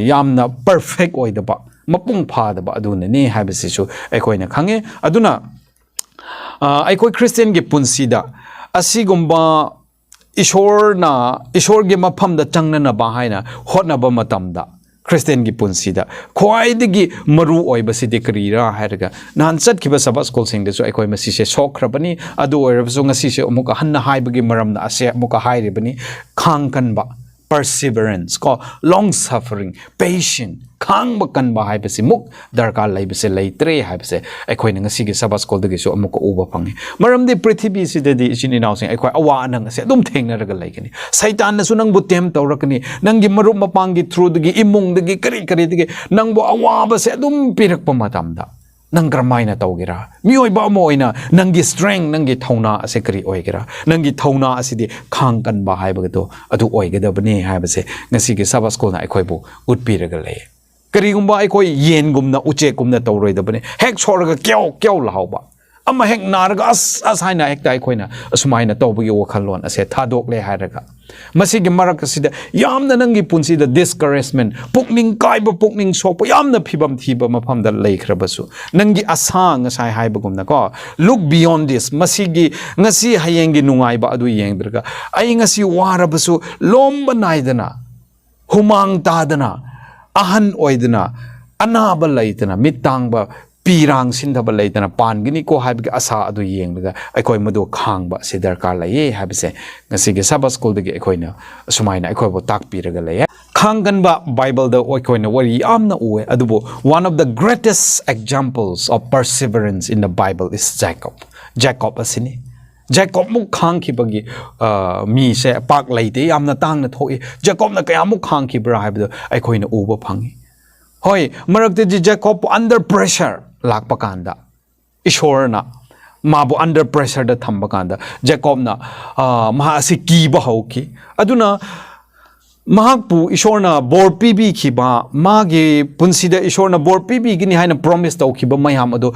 yamna perfect oidaba mapung phadaba aduna ne habase su aikoi na khange aduna aikoi Christian gi punsida asigumba ishor gi mafam da changna na ba haina hotna ba matamda Christian gi punsida khwaidigi maru oibasi de karira hairaga nan chat kiba Sabbath school sing de so aikoi masi se sokhrabani adu oirabso ngasi se amuka hanna haibagi maramna ase amuka hairibani khangkan ba perseverance ko long suffering patient khangba kan ba haibasi muk darkar laibase leitre haibase aikoi ngasi gi Sabbath school de so amuka uba phangi maram de prithvi si de jin inaw sing aikoi awa nang ase dum thengna raga laigani saitan na su nang bu tem tawrakani nangi marup mapangi through de imung de kari de nang bo awa ba se dum pirak pa matamda nang gramaina tawgira mioi ba moina nangi strength nangi thauna ase kari oigira nangi thauna asidi khangkan ba haibagado adu oigedabani haibase ngasi gi Sabbath school na aikoi bu utpiraga lay karigumba aikoi yengumna uchegumna tawroidabani hek soraga kyau lahauba ama hek naraga as haina hek dai khoina asumaina tawbagi wakhalon ase thadok le hairaga masigi marak asida yamna nangi punsida discouragement pukning kaiba pukning sopo yamna phibam thiba mafamda leikhrabasu nangi asa ngasai haibagumna ko look beyond this masigi ngasi hayengi nungaiba adu yengdraga ai ngasi warabasu lomba naidana humang tadana ahan oidana anaba laitana mitangba pirang sindaba laitana pangini ko haibga asa adu yenglaga aikoi madu khangba se darkar laye habse ngasi ge Sabbath school de aikoina sumaina aikoi bo tak piraga laye khanganba Bible da aikoina wari amna uwe adubo one of the greatest examples of perseverance in the Bible is Jacob asini Jacob muk khang ki bagi mi se pak laite amna tang na thoi Jacob na kaya muk khang ki bra haibdo aikoina uba phangi hoi marakte ji Jacob under pressure lakpa kanda ishor na mabu under pressure da thamba kanda Jacob na maha asi ki ba hauki aduna mahakpu ishor na bor pibi ki ba magi punsida ishor na bor pibi gini haina promise tau ki ba mayam ado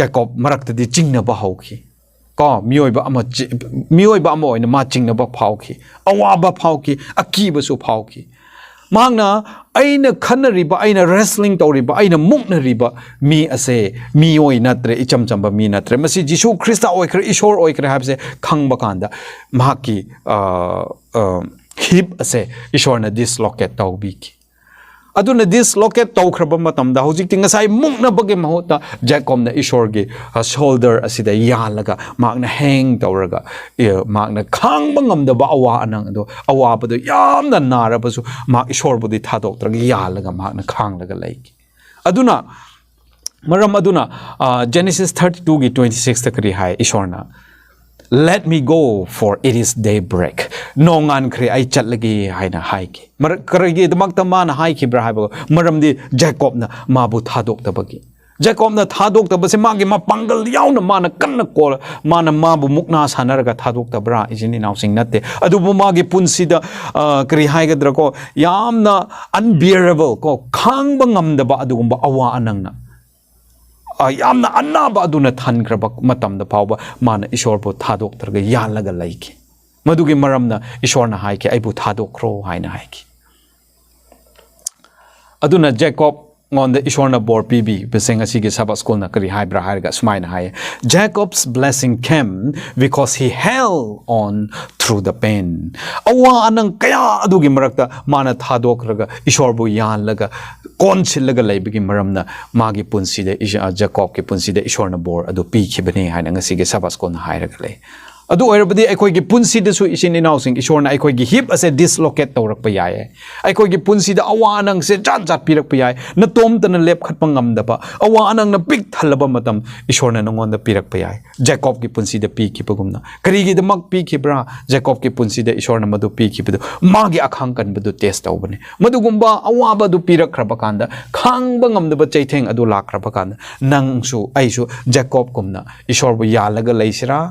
Jacob marakte di chingna ba hauki ko mioi ba ama oina ma chingna ba phauki awa ba phauki aki ba su phauki Magna aina khanariba aina wrestling tawriba aina muknariba mi ase mi oi natre icham chamba mi natre masi Jisu Krista oikre ishor oikre habse khangba kanda mahaki hip ase ishor na dislocate tawbiki aduna dislocate tawkhraba matamda hojik tinga sai mukna bage mahota Jacob na ishor ge shoulder asida yalaga magna hang tawraga magna khangba ngamda ba awa anang do awa bado yamna nara basu mag ishor bodi thadok traga yalaga magna khanglaga laiki aduna maram aduna Genesis 32 gi 26 takri hai ishorna let me go for it is daybreak nongan khre ai chatlagi haina haiki mar karagi damakta man haiki bra haibo maramdi Jacob na mabu thadok tabagi Jacob na thadok tabase magi ma pangal yauna mana kanna kol mana mabu mukna sanaraga thadok tabra ijini nausing natte adubu magi punsida kri haigadra ko yamna unbearable ko khangba ngamdaba adugumba awa anangna yamna annaba aduna thankraba matamda pawba mana ishor bo thadok targa yalaga laiki madugi maramna ishor na haiki aibu thadokro haina haiki aduna Jacob on the ishor na bor pibi beseng asigi Sabbath school na kari hai bra harga smaina hai Jacob's blessing came because he held on through the pain awa anang kaya adugi marakta mana thadok raga ishor bo yan laga kon chillaga laibigi maramna magi punsida Jacob ke punsida ishor na bor adu pi khibani haina ngasigi Sabbath school na hairaga lei adu oirabadi aikoigi punsida su isin inausing ishorna aikoigi hip ase dislocate tawrakpa yae aikoigi punsida awa anang se jat pirakpa yae na tom tana lep khatpa ngamdaba awa anang na pik thalaba matam ishorna nangonda pirakpa yae Jacob ki punsida pi khipagumna karigi damak pi khibra Jacob ki punsida ishorna madu pi khibadu magi akhang kan badu test tawbane madugumba awa badu pirakhraba kanda khangba ngamdaba chaitheng adu lakraba kanda nangsu aisu Jacob kumna ishor bu yalaga leisira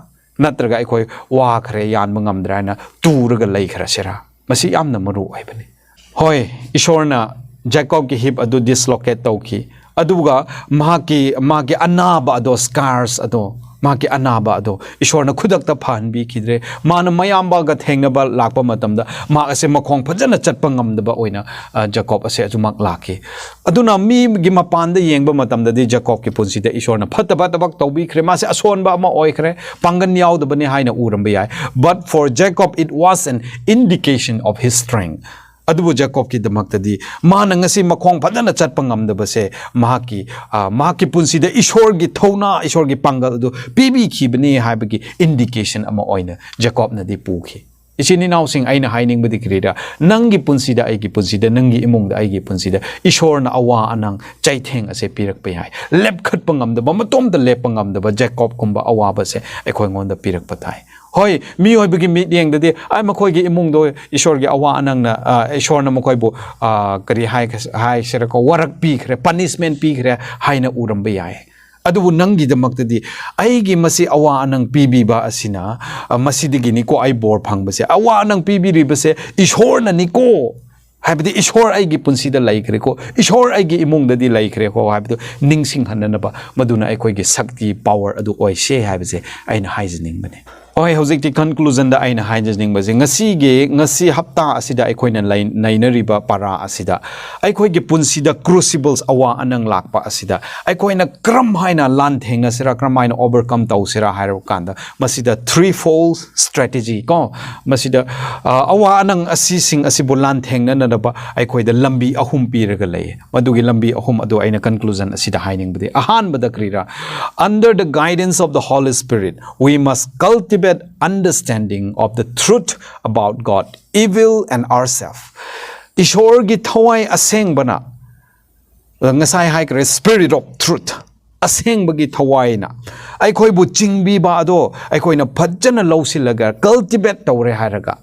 natraga aikoi wa khare yan mangamdraina turaga lei khara sera masi yamna maru aibani hoi ishorna Jacob ki hip adu dislocate tawki aduga magi anaba ado scars ado magi anaba ado ishorna khudakta phanbi khidre mana mayamba ga thengnaba lakpa matamda ma ase makhong phajana chatpa ngamdaba oina Jacob ase ajumak laki aduna mi gi mapanda yengba matamda di Jacob ki punsida ishorna phataba tabak tawbi khre ma se asonba ama oikhre pangan yaudabani haina uramba yai but for Jacob it was an indication of his strength adubu Jacob ki damakta di mana ngasi makhong phadana chatpa ngamdaba se mahaki punsida ishor gi thona ishor gi pangal adu pibi khibani haibagi indication ama oina Jacob na di pukhi isini nausing aina haining badi krida nangi punsida aigi punsida nangi imungda aigi punsida ishor na awa anang chaitheng ase pirak pe hai lep khat pangam da matom da lep pangam da Jacob kumba awa ba se ekhoi ngonda pirak patai hoi mi hoi bagi mi deng da de ai makhoi gi imung do ishor gi awa anang na ishor na makhoi bo kari hai sera ko warak pi khre punishment pi khre haina uram ba yai adubu nangi damakta di aigi masi awa anang pibi ba asina masidigi niko ai bor phang base awa anang pibi ri base ishor na niko haibdi ishor aigi punsida laikre ko ishor aigi imung da di laikre ko haibdu ningsing hanna ba maduna ai koi gi sakti power adu oi she haibse aina haizening bane oi hojik ti conclusion da aina haijning base ngasi hapta asida aikoina nainariba para asida aikoi ge punsi da crucibles awa anang lakpa asida aikoina kram haina lan thengna sira kram haina overcome tau sira hairu kanda masida threefold strategy ko masida awa anang asising asibu lan thengna na ba aikoi da lambi ahum piraga lay madugi lambi ahum adu aina conclusion asida haining bade ahan bada krira under the guidance of the Holy Spirit we must cultivate understanding of the truth about God, evil and ourselves. Ishor gi thawai aseng bana ngasai hai kre spirit of truth aseng bagi thawai na ai khoi bu chingbi ba ado ai khoi na phajana lausilaga cultivate tawre haraga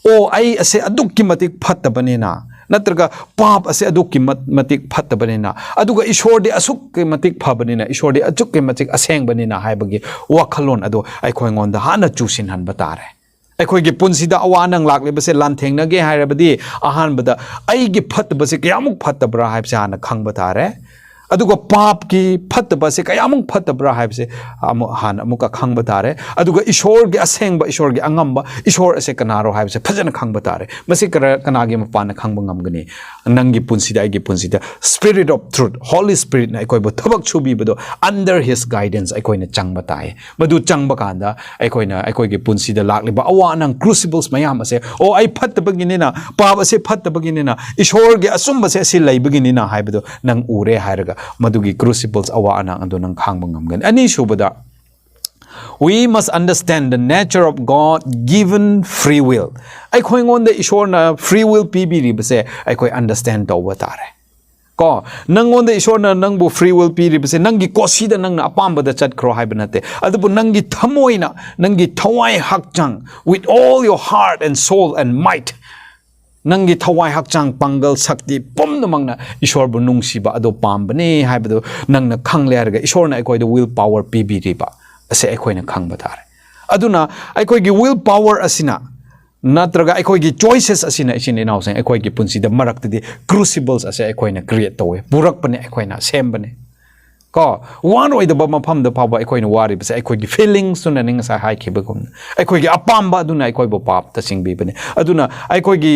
o ai ase aduk ki matik phatabane na natraga pap ase aduk ki matik phatabane na aduga ishor de asuk ki matik phabane na ishor de achuk ki matik aseng bane na hai bagi wakhalon ado ai khoi ngon da hana chusin han batare ai khoi gi punsi da awanang lakle base lan thengna ge hai rabadi ahan bada ai gi phat base kyamuk phatabra hai se hana khang batare aduga pap ki phat base kyamuk phatabra hai se han amuka khang batare aduga ishor ge aseng ba ishor ge angam ba ishor ase kanaro hai se phajana khang batare masi kana ge mapan khang bangam gani nangi punsi da gi punsi da spirit of truth Holy Spirit na ai khoi bo thabak chubi bado under his guidance ai khoi na chang batai madu chang ba kanda ai khoi ge punsi da lakle ba awa nang crucibles mayam ase o ai phat bagini na pap ase phat bagini na ishor ge asum ba se si lai bagini na hai bado nang ure hairaga madugi crucibles awa anang ando nang khang bangam gani ani shubada we must understand the nature of God given free will ai khoi ngon de ishor na free will pibi ri base ai khoi understand to batare ko nangon de ishor na nangbu free will pi ri base nangi kosi da nang na apamba da chat kro hai banate adubu nangi thamoina nangi thawai hakchang with all your heart and soul and might nangi thawai hakchang pangal sakti pomna mangna ishor bu nungsi ba ado pambane hai bado nangna khangle arga ishor na ekoi the will power pb ri ba ase ekoi na khang batare aduna ekoi gi will power asina natraga ekoi gi choices asina isine naw sang ekoi gi punsi da marak de crucibles ase ekoi na create towe burak pane ekoi na sem bane ko one oi the bama pham the pawa ekoi na wari base ekoi gi feelings tuna ning sa hai khiba gum ekoi gi apamba aduna ekoi bo pap ta sing bi bane aduna ekoi gi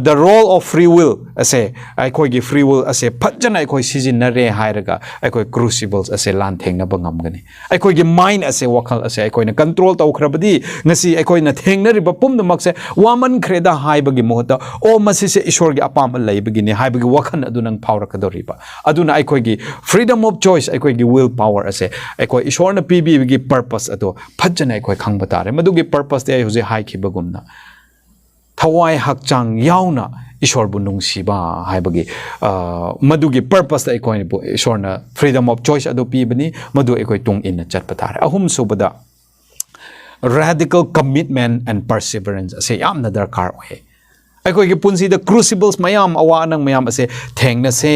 the role of free will ase ekoi gi free will ase phajana ekoi season na re hairaga ekoi crucibles ase lan theng na bangam gani ekoi gi mind ase wakhal ase ekoi na control taw khrabadi ngasi ekoi na theng na ri ba pum mak se waman khreda hai bagi mohta o masi se ishor gi apam lai bagi ni hai bagi wakhan adunang phawra ka dori ba aduna ekoi gi freedom of choice ekoi gi will power ase ekoi ishor na pb gi purpose ado phajana ekoi khang batare madugi purpose de hoje hai khiba gumna thawai hakchang yauna ishor bu nungsiba haibagi madugi purpose da ekoi bu ishor na freedom of choice ado pi bani madu ekoi tung in chat patare ahum subada radical commitment and perseverance ase yamna darkar ohe ekoi gi punsi the crucibles mayam awa nang mayam ase thengna se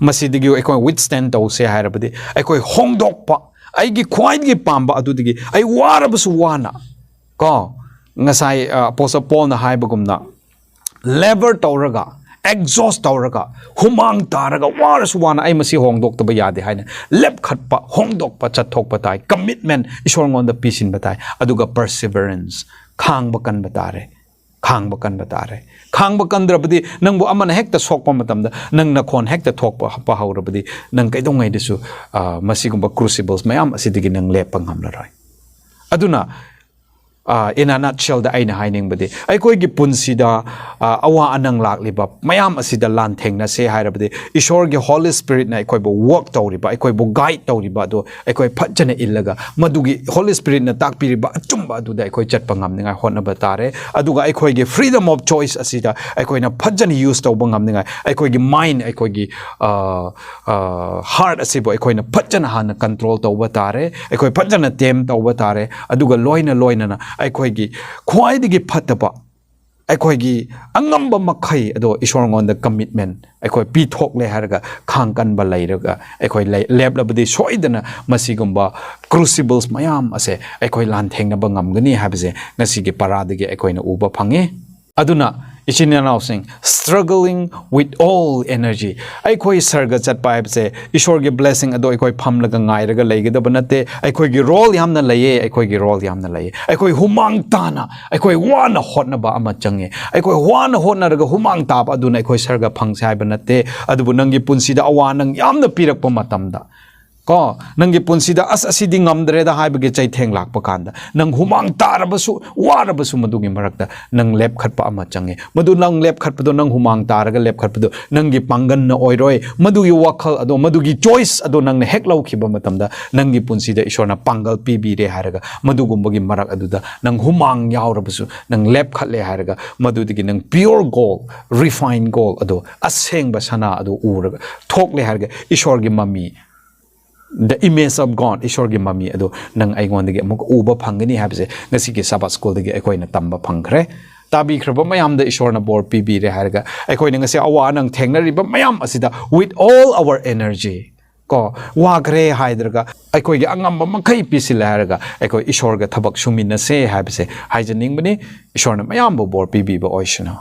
masidigi ekoi withstand to se hairabadi ekoi hongdok pa ai gi khwai gi pamba adu digi ai warabasu wana ko ngasai apostle Paul na haibagumna labor tawraga exhaust tawraga humang taraga warasu wana ai masi hongdok to ba yade haina lep khatpa hongdok pa chathok pa tai commitment ishor ngon da pisin batai aduga perseverance khang bakan batare khang bakan batare khang bakan drabadi nangbu amana hekta sokpa matamda nang na khon hekta thokpa pa haurabadi nang kaidong ngai desu masigumba crucibles mayam asidigi nang lepang hamlaroi aduna in a nutshell da aina haining badi ai koi gi punsi da awa anang lakliba mayam asida lan thengna se hairabadi ishor gi Holy Spirit na koi bo work tawriba ai koi bo guide tawriba do ai koi phajana illaga madugi Holy Spirit na takpiriba achumba du da ai koi chatpa ngamninga honna batare aduga ai koi gi freedom of choice asida ai koi na phajana use tawba ngamninga ai koi gi mind ai koi gi heart asibo ai koi na phajana hana control tawba tare ai koi phajana tem tawba tare aduga loina na aikoigi khwaidigi phataba aikoigi angamba makhai ado ishor ngonda commitment aikoi pi thok le harga khangkan ba lairaga aikoi leblabdi soidana masigumba crucibles mayam ase aikoi lan thengna ba ngamgani habse ngasi gi paradigi aikoi na uba phange aduna ꯏꯆꯤꯟ ꯏꯅꯥꯎꯁꯤꯡ struggling with all energy ꯑꯩꯈꯣꯏ ꯁꯔꯒ ꯆꯠꯄ ꯍꯥꯏꯕꯁꯦ ꯏꯁꯣꯔꯒꯤ blessing ꯑꯗꯣ ꯑꯩꯈꯣꯏ ꯐꯝꯂꯒ ꯉꯥꯏꯔꯒ ꯂꯩꯒꯗꯕ ꯅꯠꯇꯦ ꯑꯩꯈꯣꯏꯒꯤ ꯔꯣꯜ ꯌꯥꯝꯅ ꯂꯩꯌꯦ ꯑꯩꯈꯣꯏꯒꯤ ꯔꯣꯜ ꯌꯥꯝꯅ ꯂꯩꯌꯦ ꯑꯩꯈꯣꯏ ꯍꯨꯃꯥꯡ ꯇꯥꯅ ꯑꯩꯈꯣꯏ ꯋꯥꯅ ꯍꯣꯠꯅꯕ ꯑꯃ ꯆꯪꯉꯦ ꯑꯩꯈꯣꯏ ꯋꯥꯅ ꯍꯣꯠꯅꯔꯒ ꯍꯨꯃꯥꯡ ꯇꯥꯕ ꯑꯗꯨꯅ ꯑꯩꯈꯣꯏ ꯁꯔꯒ ꯐꯪꯁꯦ ꯍꯥꯏꯕ ꯅꯠꯇꯦ ꯑꯗꯨꯕꯨ ꯅꯪꯒꯤ ꯄꯨꯟꯁꯤꯗ ꯑꯋꯥ ꯅꯪ ꯌꯥꯝꯅ ꯄꯤꯔꯛꯄ ꯃꯇꯝꯗ ꯀꯣ ꯅꯪꯒꯤ ꯄꯨꯟꯁꯤꯗ ꯑꯁꯤꯗꯤ ꯉꯝꯗ꯭ꯔꯦꯗ ꯍꯥꯏꯕꯒꯤ ꯆꯩꯊꯦꯡ ꯂꯥꯛꯄ ꯀꯥꯟꯗ ꯅꯪ ꯍꯨꯃꯥꯡ ꯇꯥꯔꯕꯁꯨ ꯋꯥꯔꯕꯁꯨ ꯃꯗꯨꯒꯤ ꯃꯔꯛꯇ ꯅꯪ ꯂꯦꯞꯈꯠꯄ ꯑꯃ ꯆꯪꯉꯦ ꯃꯗꯨ ꯅꯪ ꯂꯦꯞꯈꯠꯄꯗꯣ ꯅꯪ ꯍꯨꯃꯥꯡ ꯇꯥꯔꯒ ꯂꯦꯞꯈꯠꯄꯗꯣ ꯅꯪꯒꯤ ꯄꯥꯡꯒꯟꯅ ꯑꯣꯏꯔꯣꯏ ꯃꯗꯨꯒꯤ ꯋꯥꯈꯜ ꯑꯗꯣ ꯃꯗꯨꯒꯤ ꯆꯣꯏꯁ ꯑꯗꯣ ꯅꯪꯅ ꯍꯦꯛ ꯂꯧꯈꯤꯕ ꯃꯇꯝꯗ ꯅꯪꯒꯤ ꯄꯨꯟꯁꯤꯗ ꯏꯁꯣꯔꯅ ꯄꯥꯡꯒꯜ ꯄꯤꯕꯤꯔꯦ ꯍꯥꯏꯔꯒ ꯃꯗꯨꯒꯨꯝꯕꯒꯤ ꯃꯔꯛ ꯑꯗꯨꯗ ꯅꯪ ꯍꯨꯃꯥꯡ ꯌꯥꯎꯔꯕꯁꯨ ꯅꯪ ꯂꯦꯞꯈꯠꯂꯦ ꯍꯥꯏꯔꯒ ꯃꯗꯨꯗꯒꯤ ꯅꯪ ꯄꯤꯌꯣꯔ ꯒꯣꯜ ꯔꯤꯐꯥꯏꯟ ꯒꯣꯜ ꯑꯗꯣ ꯑꯁꯦꯡꯕ ꯁꯅꯥ ꯑꯗꯣ ꯎꯔꯒ ꯊꯣꯛꯂꯦ ꯍꯥꯏꯔꯒ ꯏꯁꯣꯔꯒꯤ ꯃꯃꯤ the image of God ꯏꯁꯣꯔꯒꯤ ꯃꯃꯤ ꯑꯗꯣ ꯅꯪ ꯑꯩꯉꯣꯟꯗꯒꯤ ꯑꯃꯨꯛ ꯎꯕ ꯐꯪꯒꯅꯤ ꯍꯥꯏꯕꯁꯦ ꯉꯁꯤꯒꯤ ꯁꯥꯕꯥꯠ ꯁ꯭ꯀꯨꯜꯗꯒꯤ ꯑꯩꯈꯣꯏꯅ ꯇꯝꯕ ꯐꯪꯈ꯭ꯔꯦ ꯇꯥꯕꯤꯈ꯭ꯔꯕ ꯃꯌꯥꯝꯗ ꯏꯁꯣꯔꯅ ꯕꯣꯔ ꯄꯤꯕꯤꯔꯦ ꯍꯥꯏꯔꯒ ꯑꯩꯈꯣꯏꯅ ꯉꯁꯤ ꯑꯋꯥ ꯅꯪ ꯊꯦꯡꯅꯔꯤꯕ ꯃꯌꯥꯝ ꯑꯁꯤꯗ with all our energy ꯀꯣ ꯋꯥꯈ꯭ꯔꯦ ꯍꯥꯏꯗ꯭ꯔꯒ ꯑꯩꯈꯣꯏꯒꯤ ꯑꯉꯝꯕ ꯃꯈꯩ ꯄꯤꯁꯤꯜꯂꯦ ꯍꯥꯏꯔꯒ ꯑꯩꯈꯣꯏ ꯏꯁꯣꯔꯒ ꯊꯕꯛ ꯁꯨꯃꯤꯟꯅꯁꯦ ꯍꯥꯏꯕꯁꯦ ꯍꯥꯏꯖꯅꯤꯡꯕꯅꯤ ꯏꯁꯣꯔꯅ ꯃꯌꯥꯝꯕꯨ ꯕꯣꯔ ꯄꯤꯕꯤꯕ ꯑꯣꯏꯁꯅꯨ